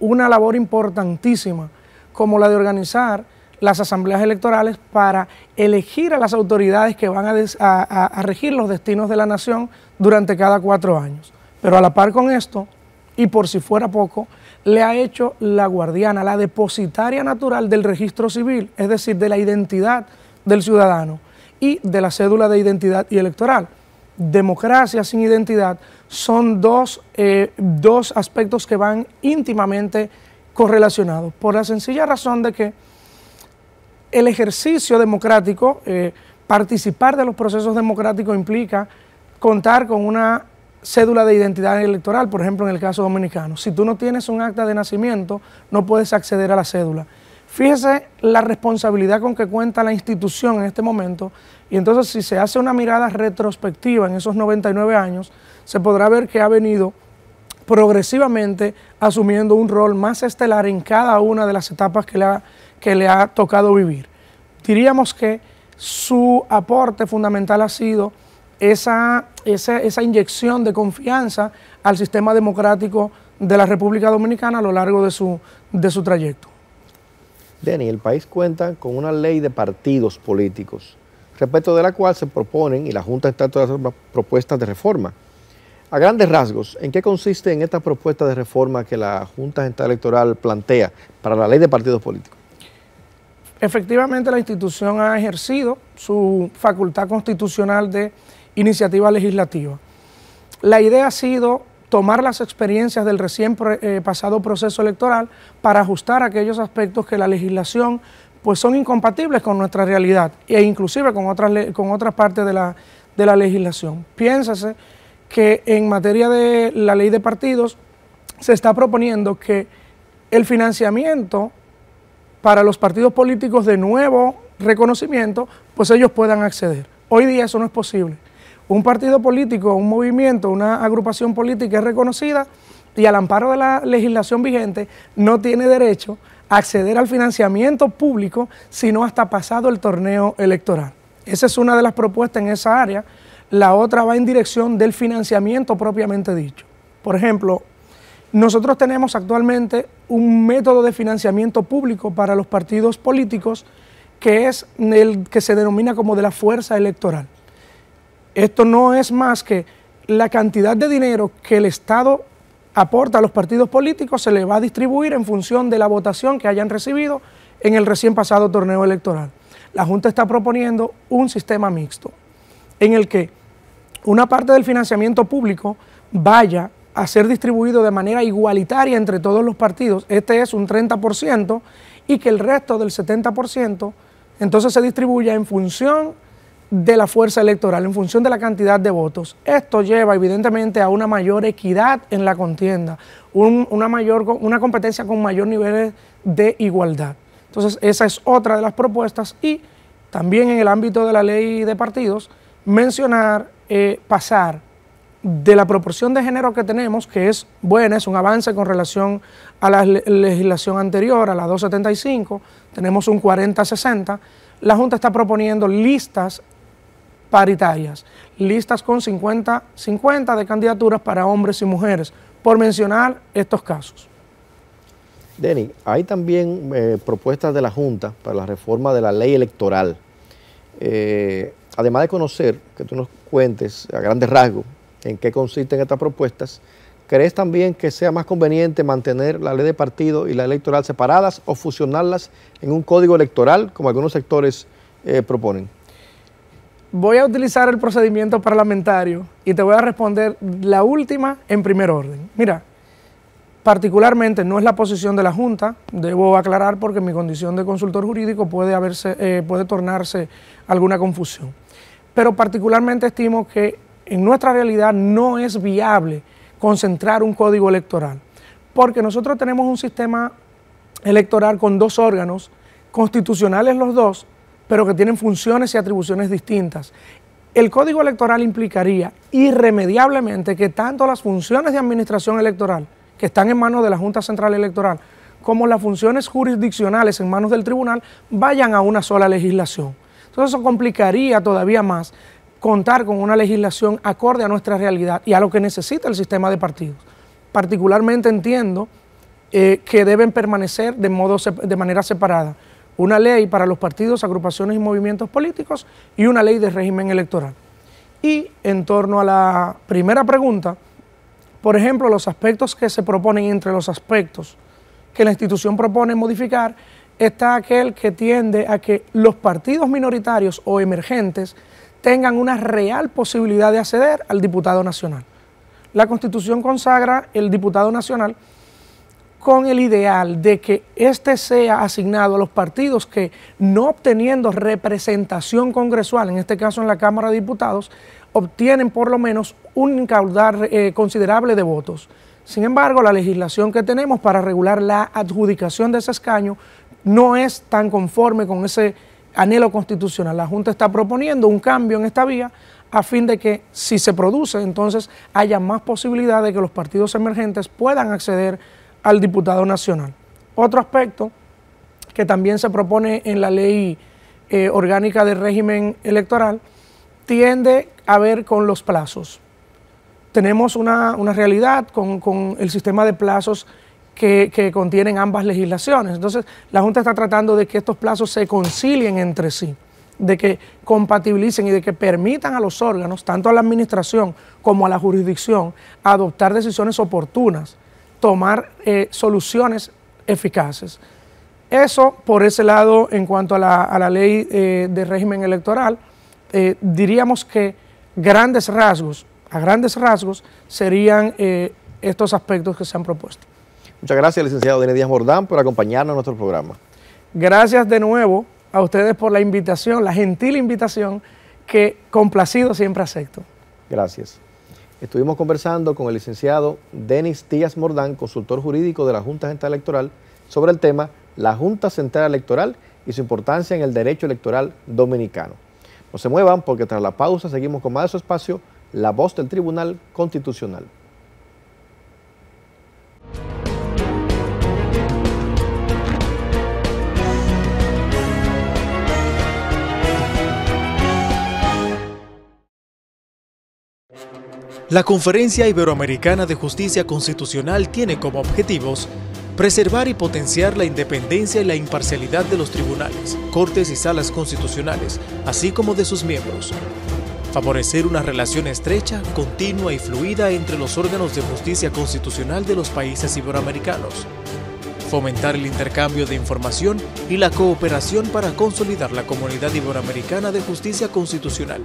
una labor importantísima, como la de organizar las asambleas electorales para elegir a las autoridades que van a regir los destinos de la nación durante cada 4 años. Pero a la par con esto, y por si fuera poco, le ha hecho la guardiana, la depositaria natural del registro civil, es decir, de la identidad del ciudadano y de la cédula de identidad y electoral. Democracia sin identidad son dos aspectos que van íntimamente correlacionados, por la sencilla razón de que el ejercicio democrático, participar de los procesos democráticos implica contar con una cédula de identidad electoral, por ejemplo en el caso dominicano. Si tú no tienes un acta de nacimiento, no puedes acceder a la cédula. Fíjese la responsabilidad con que cuenta la institución en este momento, y entonces si se hace una mirada retrospectiva en esos 99 años, se podrá ver que ha venido progresivamente asumiendo un rol más estelar en cada una de las etapas que le ha tocado vivir. Diríamos que su aporte fundamental ha sido esa inyección de confianza al sistema democrático de la República Dominicana a lo largo de su trayecto. Denny, el país cuenta con una ley de partidos políticos, respecto de la cual se proponen, y la Junta está todas las propuestas de reforma. A grandes rasgos, ¿en qué consiste en esta propuesta de reforma que la Junta Central Electoral plantea para la ley de partidos políticos? Efectivamente, la institución ha ejercido su facultad constitucional de iniciativa legislativa. La idea ha sido tomar las experiencias del recién pasado proceso electoral para ajustar aquellos aspectos que la legislación pues son incompatibles con nuestra realidad e inclusive con otras partes de la legislación. Piénsase que en materia de la ley de partidos se está proponiendo que el financiamiento para los partidos políticos de nuevo reconocimiento, pues ellos puedan acceder. Hoy día eso no es posible. Un partido político, un movimiento, una agrupación política es reconocida y al amparo de la legislación vigente no tiene derecho a acceder al financiamiento público sino hasta pasado el torneo electoral. Esa es una de las propuestas en esa área. La otra va en dirección del financiamiento propiamente dicho. Por ejemplo, nosotros tenemos actualmente un método de financiamiento público para los partidos políticos que es el que se denomina como de la fuerza electoral. Esto no es más que la cantidad de dinero que el Estado aporta a los partidos políticos se le va a distribuir en función de la votación que hayan recibido en el recién pasado torneo electoral. La Junta está proponiendo un sistema mixto en el que una parte del financiamiento público vaya a ser distribuido de manera igualitaria entre todos los partidos, este es un 30%, y que el resto del 70% entonces se distribuya en función de la fuerza electoral, en función de la cantidad de votos. Esto lleva evidentemente a una mayor equidad en la contienda, una competencia con mayor niveles de igualdad. Entonces esa es otra de las propuestas y también en el ámbito de la ley de partidos mencionar, pasar de la proporción de género que tenemos, que es buena, es un avance con relación a la legislación anterior, a la 275, tenemos un 40-60, la Junta está proponiendo listas paritarias, listas con 50-50 de candidaturas para hombres y mujeres, por mencionar estos casos. Denny, hay también propuestas de la Junta para la reforma de la ley electoral. Además de conocer, que tú nos cuentes a grandes rasgos en qué consisten estas propuestas, ¿crees también que sea más conveniente mantener la ley de partido y la electoral separadas o fusionarlas en un código electoral, como algunos sectores proponen? Voy a utilizar el procedimiento parlamentario y te voy a responder la última en primer orden. Mira, particularmente no es la posición de la Junta, debo aclarar porque en mi condición de consultor jurídico puede tornarse alguna confusión. Pero particularmente estimo que en nuestra realidad no es viable concentrar un código electoral, porque nosotros tenemos un sistema electoral con dos órganos, constitucionales los dos, pero que tienen funciones y atribuciones distintas. El código electoral implicaría irremediablemente que tanto las funciones de administración electoral, que están en manos de la Junta Central Electoral, como las funciones jurisdiccionales en manos del tribunal, vayan a una sola legislación. Entonces eso complicaría todavía más contar con una legislación acorde a nuestra realidad y a lo que necesita el sistema de partidos. Particularmente entiendo que deben permanecer de manera separada una ley para los partidos, agrupaciones y movimientos políticos y una ley de régimen electoral. Y en torno a la primera pregunta, por ejemplo, los aspectos que se proponen, entre los aspectos que la institución propone modificar, está aquel que tiende a que los partidos minoritarios o emergentes tengan una real posibilidad de acceder al diputado nacional. La Constitución consagra el diputado nacional con el ideal de que éste sea asignado a los partidos que, no obteniendo representación congresual, en este caso en la Cámara de Diputados, obtienen por lo menos un caudal considerable de votos. Sin embargo, la legislación que tenemos para regular la adjudicación de ese escaño no es tan conforme con ese anhelo constitucional. La Junta está proponiendo un cambio en esta vía a fin de que, si se produce, entonces haya más posibilidad de que los partidos emergentes puedan acceder al diputado nacional. Otro aspecto que también se propone en la ley orgánica de régimen electoral tiende a ver con los plazos. Tenemos una realidad con el sistema de plazos que contienen ambas legislaciones. Entonces, la Junta está tratando de que estos plazos se concilien entre sí, de que compatibilicen y de que permitan a los órganos, tanto a la administración como a la jurisdicción, adoptar decisiones oportunas, tomar soluciones eficaces. Eso, por ese lado, en cuanto a la ley de régimen electoral, diríamos que a grandes rasgos serían estos aspectos que se han propuesto. Muchas gracias, licenciado Denis Díaz Mordán, por acompañarnos en nuestro programa. Gracias de nuevo a ustedes por la invitación, la gentil invitación que complacido siempre acepto. Gracias. Estuvimos conversando con el licenciado Denis Díaz Mordán, consultor jurídico de la Junta Central Electoral, sobre el tema la Junta Central Electoral y su importancia en el derecho electoral dominicano. No se muevan porque tras la pausa seguimos con más de su espacio, La Voz del Tribunal Constitucional. La Conferencia Iberoamericana de Justicia Constitucional tiene como objetivos preservar y potenciar la independencia y la imparcialidad de los tribunales, cortes y salas constitucionales, así como de sus miembros. Favorecer una relación estrecha, continua y fluida entre los órganos de justicia constitucional de los países iberoamericanos. Fomentar el intercambio de información y la cooperación para consolidar la comunidad iberoamericana de justicia constitucional.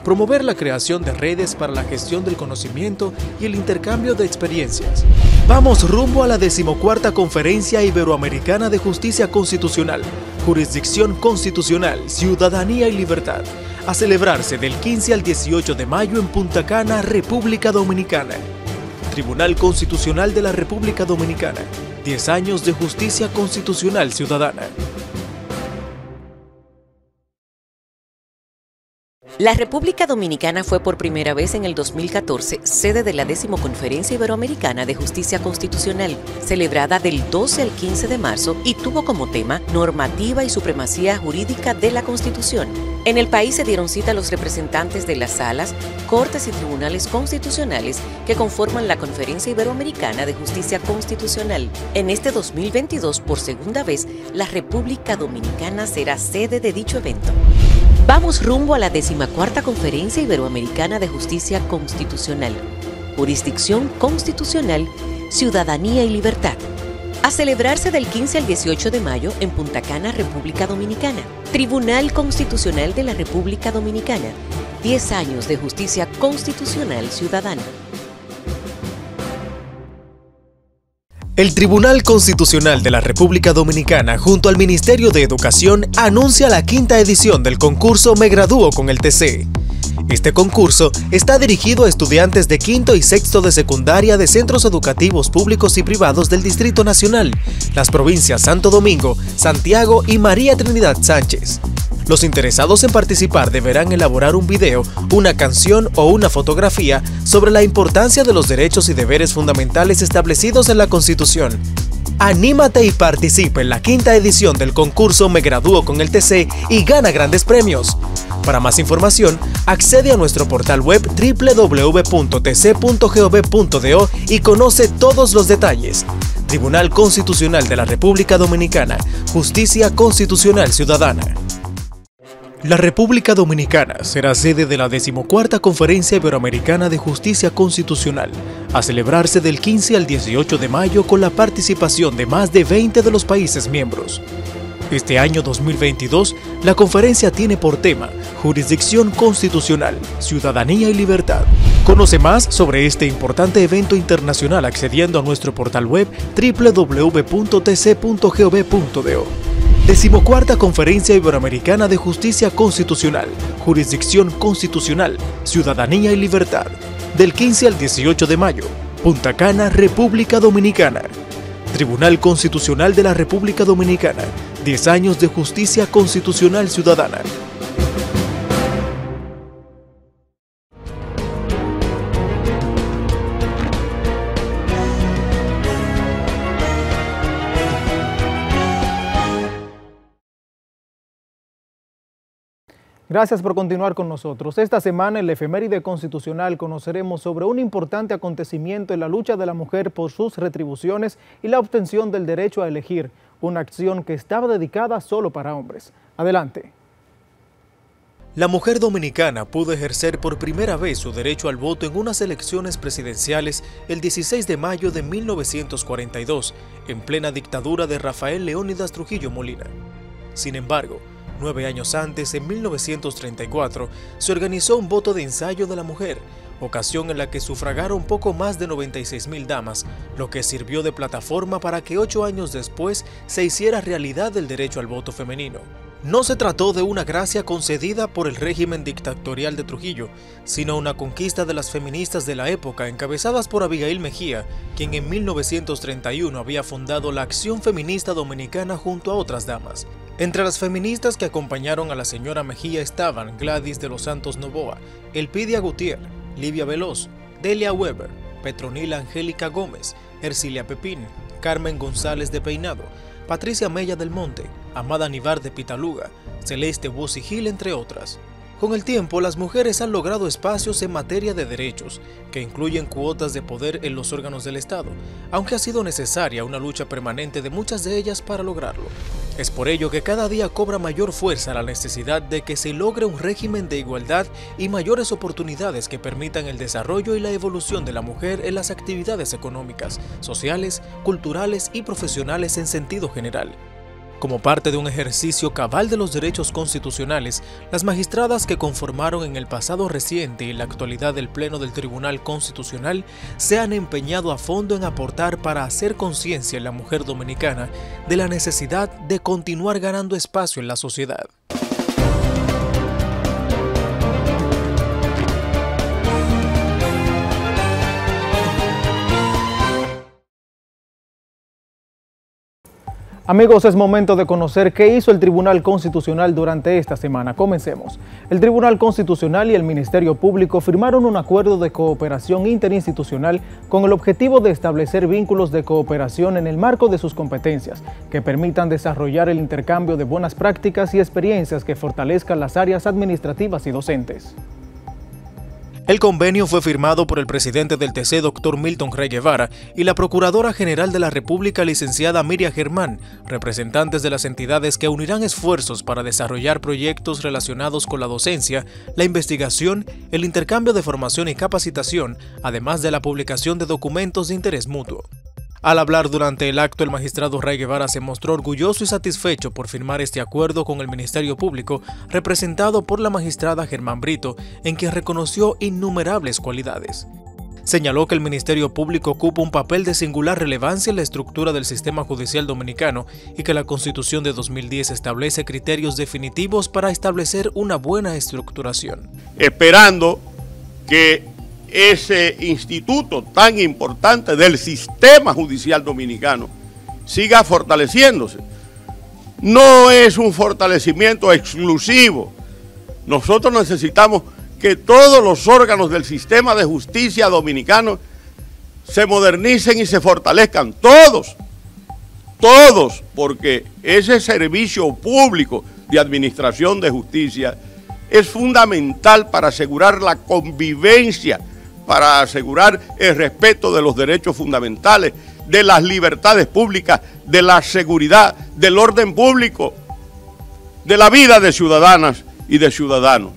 Promover la creación de redes para la gestión del conocimiento y el intercambio de experiencias. Vamos rumbo a la 14ª Conferencia Iberoamericana de Justicia Constitucional, Jurisdicción Constitucional, Ciudadanía y Libertad, a celebrarse del 15 al 18 de mayo en Punta Cana, República Dominicana. Tribunal Constitucional de la República Dominicana, 10 años de justicia constitucional ciudadana. La República Dominicana fue por primera vez en el 2014 sede de la 10ª Conferencia Iberoamericana de Justicia Constitucional, celebrada del 12 al 15 de marzo y tuvo como tema Normativa y Supremacía Jurídica de la Constitución. En el país se dieron cita los representantes de las salas, cortes y tribunales constitucionales que conforman la Conferencia Iberoamericana de Justicia Constitucional. En este 2022, por segunda vez, la República Dominicana será sede de dicho evento. Vamos rumbo a la 14ª Conferencia Iberoamericana de Justicia Constitucional, Jurisdicción Constitucional, Ciudadanía y Libertad, a celebrarse del 15 al 18 de mayo en Punta Cana, República Dominicana. Tribunal Constitucional de la República Dominicana, 10 años de justicia constitucional ciudadana. El Tribunal Constitucional de la República Dominicana, junto al Ministerio de Educación, anuncia la 5ª edición del concurso Me Gradúo con el TC. Este concurso está dirigido a estudiantes de 5º y 6º de secundaria de centros educativos públicos y privados del Distrito Nacional, las provincias Santo Domingo, Santiago y María Trinidad Sánchez. Los interesados en participar deberán elaborar un video, una canción o una fotografía sobre la importancia de los derechos y deberes fundamentales establecidos en la Constitución. Anímate y participa en la 5ª edición del concurso Me Gradúo con el TC y gana grandes premios. Para más información, accede a nuestro portal web www.tc.gov.do y conoce todos los detalles. Tribunal Constitucional de la República Dominicana, Justicia Constitucional Ciudadana. La República Dominicana será sede de la 14ª Conferencia Iberoamericana de Justicia Constitucional, a celebrarse del 15 al 18 de mayo con la participación de más de 20 de los países miembros. Este año 2022, la conferencia tiene por tema Jurisdicción Constitucional, Ciudadanía y Libertad. Conoce más sobre este importante evento internacional accediendo a nuestro portal web www.tc.gov.do. 14ª Conferencia Iberoamericana de Justicia Constitucional, Jurisdicción Constitucional, Ciudadanía y Libertad, del 15 al 18 de mayo, Punta Cana, República Dominicana. Tribunal Constitucional de la República Dominicana, 10 años de justicia constitucional ciudadana. Gracias por continuar con nosotros. Esta semana en la Efeméride Constitucional conoceremos sobre un importante acontecimiento en la lucha de la mujer por sus retribuciones y la obtención del derecho a elegir, una acción que estaba dedicada solo para hombres. Adelante. La mujer dominicana pudo ejercer por primera vez su derecho al voto en unas elecciones presidenciales el 16 de mayo de 1942, en plena dictadura de Rafael Leónidas Trujillo Molina. Sin embargo, 9 años antes, en 1934, se organizó un voto de ensayo de la mujer, ocasión en la que sufragaron poco más de 96,000 damas, lo que sirvió de plataforma para que 8 años después se hiciera realidad el derecho al voto femenino. No se trató de una gracia concedida por el régimen dictatorial de Trujillo, sino una conquista de las feministas de la época encabezadas por Abigail Mejía, quien en 1931 había fundado la Acción Feminista Dominicana junto a otras damas. Entre las feministas que acompañaron a la señora Mejía estaban Gladys de los Santos Novoa, Elpidia Gutiérrez, Livia Veloz, Delia Weber, Petronila Angélica Gómez, Ercilia Pepín, Carmen González de Peinado, Patricia Mella del Monte, Amada Nivar de Pitaluga, Celeste Bussi Gil, entre otras. Con el tiempo, las mujeres han logrado espacios en materia de derechos, que incluyen cuotas de poder en los órganos del Estado, aunque ha sido necesaria una lucha permanente de muchas de ellas para lograrlo. Es por ello que cada día cobra mayor fuerza la necesidad de que se logre un régimen de igualdad y mayores oportunidades que permitan el desarrollo y la evolución de la mujer en las actividades económicas, sociales, culturales y profesionales en sentido general. Como parte de un ejercicio cabal de los derechos constitucionales, las magistradas que conformaron en el pasado reciente y en la actualidad el Pleno del Tribunal Constitucional se han empeñado a fondo en aportar para hacer conciencia en la mujer dominicana de la necesidad de continuar ganando espacio en la sociedad. Amigos, es momento de conocer qué hizo el Tribunal Constitucional durante esta semana. Comencemos. El Tribunal Constitucional y el Ministerio Público firmaron un acuerdo de cooperación interinstitucional con el objetivo de establecer vínculos de cooperación en el marco de sus competencias, que permitan desarrollar el intercambio de buenas prácticas y experiencias que fortalezcan las áreas administrativas y docentes. El convenio fue firmado por el presidente del TC, Dr. Milton Rey Guevara, y la Procuradora General de la República, licenciada Miriam Germán, representantes de las entidades que unirán esfuerzos para desarrollar proyectos relacionados con la docencia, la investigación, el intercambio de formación y capacitación, además de la publicación de documentos de interés mutuo. Al hablar durante el acto, el magistrado Rey Guevara se mostró orgulloso y satisfecho por firmar este acuerdo con el Ministerio Público, representado por la magistrada Germán Brito, en quien reconoció innumerables cualidades. Señaló que el Ministerio Público ocupa un papel de singular relevancia en la estructura del sistema judicial dominicano y que la Constitución de 2010 establece criterios definitivos para establecer una buena estructuración. Esperando que ese instituto tan importante del sistema judicial dominicano siga fortaleciéndose. No es un fortalecimiento exclusivo. Nosotros necesitamos que todos los órganos del sistema de justicia dominicano se modernicen y se fortalezcan, todos, porque ese servicio público de administración de justicia es fundamental para asegurar la convivencia, para asegurar el respeto de los derechos fundamentales, de las libertades públicas, de la seguridad, del orden público, de la vida de ciudadanas y de ciudadanos.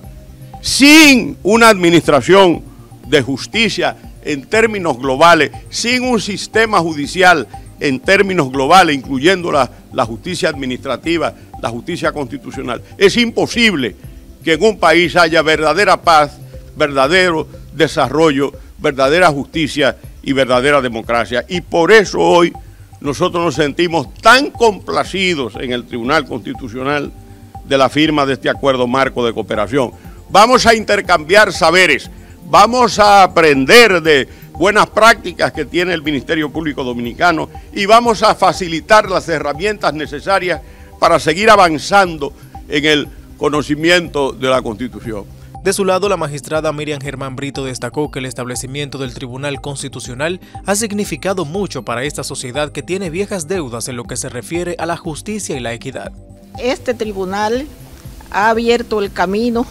Sin una administración de justicia en términos globales, sin un sistema judicial en términos globales, incluyendo la justicia administrativa, la justicia constitucional, es imposible que en un país haya verdadera paz, verdadero desarrollo, verdadera justicia y verdadera democracia. Y por eso hoy nosotros nos sentimos tan complacidos en el Tribunal Constitucional de la firma de este acuerdo marco de cooperación. Vamos a intercambiar saberes, vamos a aprender de buenas prácticas que tiene el Ministerio Público Dominicano y vamos a facilitar las herramientas necesarias para seguir avanzando en el conocimiento de la Constitución. De su lado, la magistrada Miriam Germán Brito destacó que el establecimiento del Tribunal Constitucional ha significado mucho para esta sociedad que tiene viejas deudas en lo que se refiere a la justicia y la equidad. Este tribunal ha abierto el camino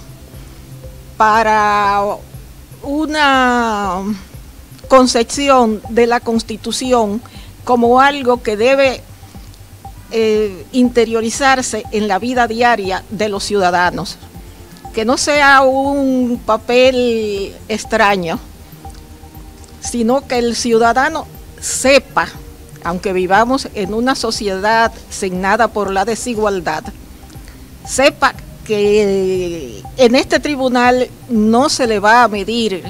para una concepción de la Constitución como algo que debe interiorizarse en la vida diaria de los ciudadanos, que no sea un papel extraño, sino que el ciudadano sepa, aunque vivamos en una sociedad signada por la desigualdad, sepa que en este tribunal no se le va a medir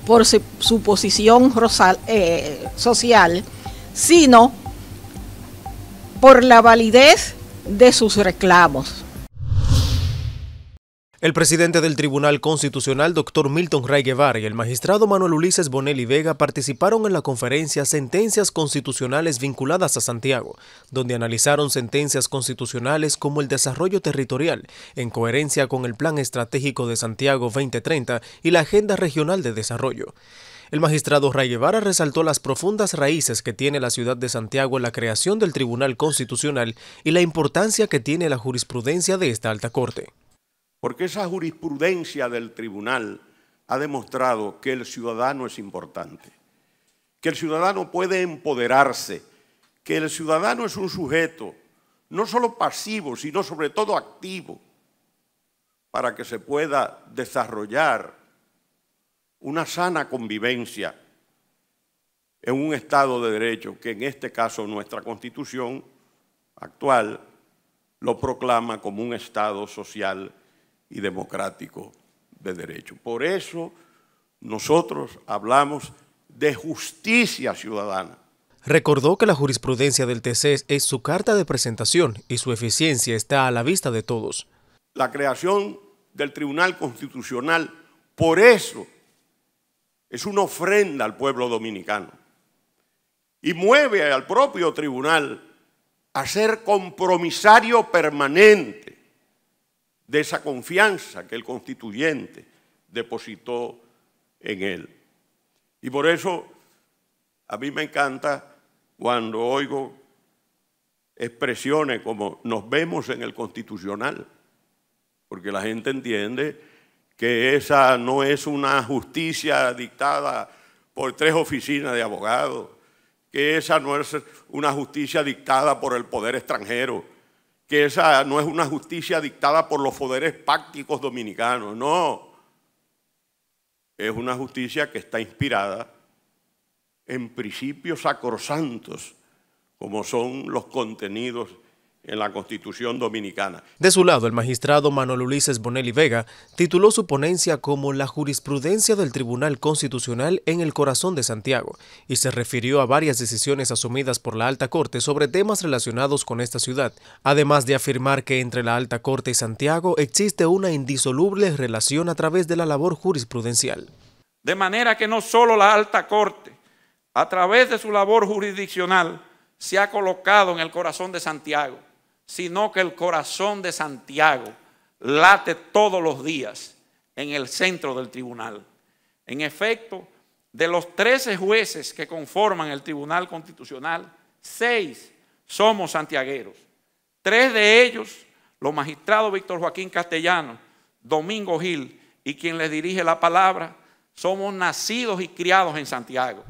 por su posición social, sino por la validez de sus reclamos. El presidente del Tribunal Constitucional, Dr. Milton Ray Guevara, y el magistrado Manuel Ulises Bonelli Vega participaron en la conferencia Sentencias Constitucionales vinculadas a Santiago, donde analizaron sentencias constitucionales como el desarrollo territorial, en coherencia con el Plan Estratégico de Santiago 2030 y la Agenda Regional de Desarrollo. El magistrado Ray Guevara resaltó las profundas raíces que tiene la ciudad de Santiago en la creación del Tribunal Constitucional y la importancia que tiene la jurisprudencia de esta alta corte. Porque esa jurisprudencia del tribunal ha demostrado que el ciudadano es importante, que el ciudadano puede empoderarse, que el ciudadano es un sujeto no solo pasivo, sino sobre todo activo, para que se pueda desarrollar una sana convivencia en un Estado de Derecho, que en este caso nuestra Constitución actual lo proclama como un Estado social y democrático de derecho. Por eso nosotros hablamos de justicia ciudadana. Recordó que la jurisprudencia del TC es su carta de presentación y su eficiencia está a la vista de todos. La creación del Tribunal Constitucional, por eso, es una ofrenda al pueblo dominicano y mueve al propio tribunal a ser compromisario permanente de esa confianza que el constituyente depositó en él. Y por eso a mí me encanta cuando oigo expresiones como nos vemos en el Constitucional, porque la gente entiende que esa no es una justicia dictada por 3 oficinas de abogados, que esa no es una justicia dictada por el poder extranjero, que esa no es una justicia dictada por los poderes fácticos dominicanos, no. Es una justicia que está inspirada en principios sacrosantos, como son los contenidos en la Constitución Dominicana. De su lado, el magistrado Manuel Ulises Bonelli Vega tituló su ponencia como La jurisprudencia del Tribunal Constitucional en el corazón de Santiago y se refirió a varias decisiones asumidas por la Alta Corte sobre temas relacionados con esta ciudad, además de afirmar que entre la Alta Corte y Santiago existe una indisoluble relación a través de la labor jurisprudencial. De manera que no solo la Alta Corte, a través de su labor jurisdiccional, se ha colocado en el corazón de Santiago, sino que el corazón de Santiago late todos los días en el centro del tribunal. En efecto, de los 13 jueces que conforman el Tribunal Constitucional, 6 somos santiagueros. 3 de ellos, los magistrados Víctor Joaquín Castellano, Domingo Gil y quien les dirige la palabra, somos nacidos y criados en Santiago.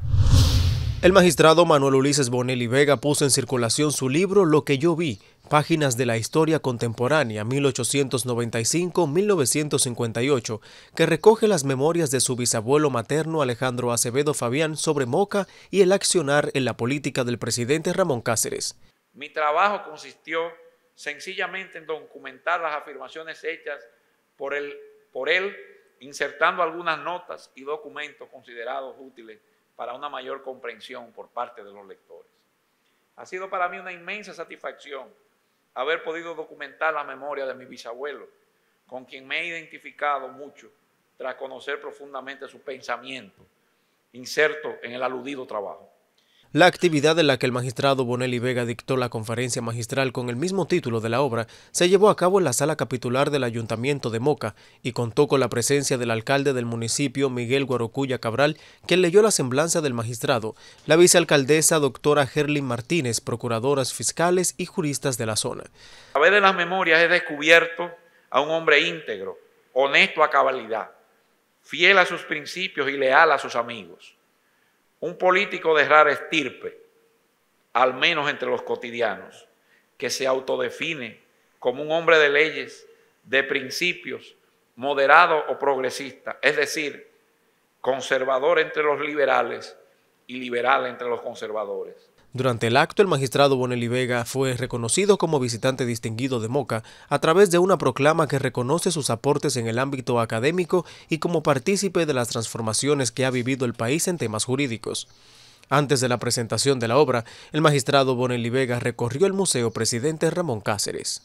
El magistrado Manuel Ulises Bonelli Vega puso en circulación su libro Lo que yo vi, páginas de la historia contemporánea 1895-1958, que recoge las memorias de su bisabuelo materno Alejandro Acevedo Fabián sobre Moca y el accionar en la política del presidente Ramón Cáceres. Mi trabajo consistió sencillamente en documentar las afirmaciones hechas por él, insertando algunas notas y documentos considerados útiles para una mayor comprensión por parte de los lectores. Ha sido para mí una inmensa satisfacción haber podido documentar la memoria de mi bisabuelo, con quien me he identificado mucho tras conocer profundamente su pensamiento, inserto en el aludido trabajo. La actividad en la que el magistrado Bonelli Vega dictó la conferencia magistral con el mismo título de la obra se llevó a cabo en la sala capitular del Ayuntamiento de Moca y contó con la presencia del alcalde del municipio, Miguel Guarocuya Cabral, quien leyó la semblanza del magistrado, la vicealcaldesa doctora Gerlin Martínez, procuradoras fiscales y juristas de la zona. A través de las memorias he descubierto a un hombre íntegro, honesto a cabalidad, fiel a sus principios y leal a sus amigos. Un político de rara estirpe, al menos entre los cotidianos, que se autodefine como un hombre de leyes, de principios, moderado o progresista, es decir, conservador entre los liberales y liberal entre los conservadores. Durante el acto, el magistrado Bonelli Vega fue reconocido como visitante distinguido de Moca a través de una proclama que reconoce sus aportes en el ámbito académico y como partícipe de las transformaciones que ha vivido el país en temas jurídicos. Antes de la presentación de la obra, el magistrado Bonelli Vega recorrió el Museo Presidente Ramón Cáceres.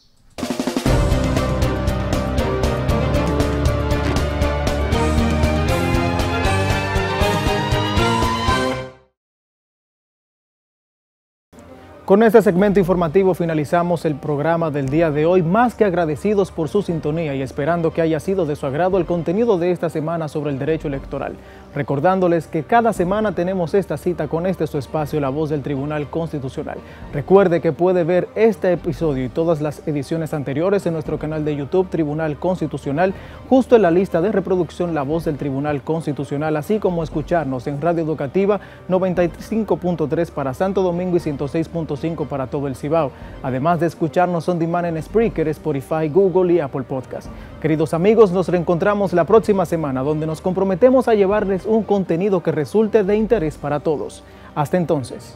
Con este segmento informativo finalizamos el programa del día de hoy, más que agradecidos por su sintonía y esperando que haya sido de su agrado el contenido de esta semana sobre el derecho electoral. Recordándoles que cada semana tenemos esta cita con su espacio La Voz del Tribunal Constitucional. Recuerde que puede ver este episodio y todas las ediciones anteriores en nuestro canal de YouTube Tribunal Constitucional, justo en la lista de reproducción La Voz del Tribunal Constitucional, así como escucharnos en Radio Educativa 95.3 para Santo Domingo y 106.5 para todo el Cibao, además de escucharnos on demand en Spreaker, Spotify, Google y Apple Podcast. Queridos amigos, nos reencontramos la próxima semana, donde nos comprometemos a llevarles un contenido que resulte de interés para todos. Hasta entonces.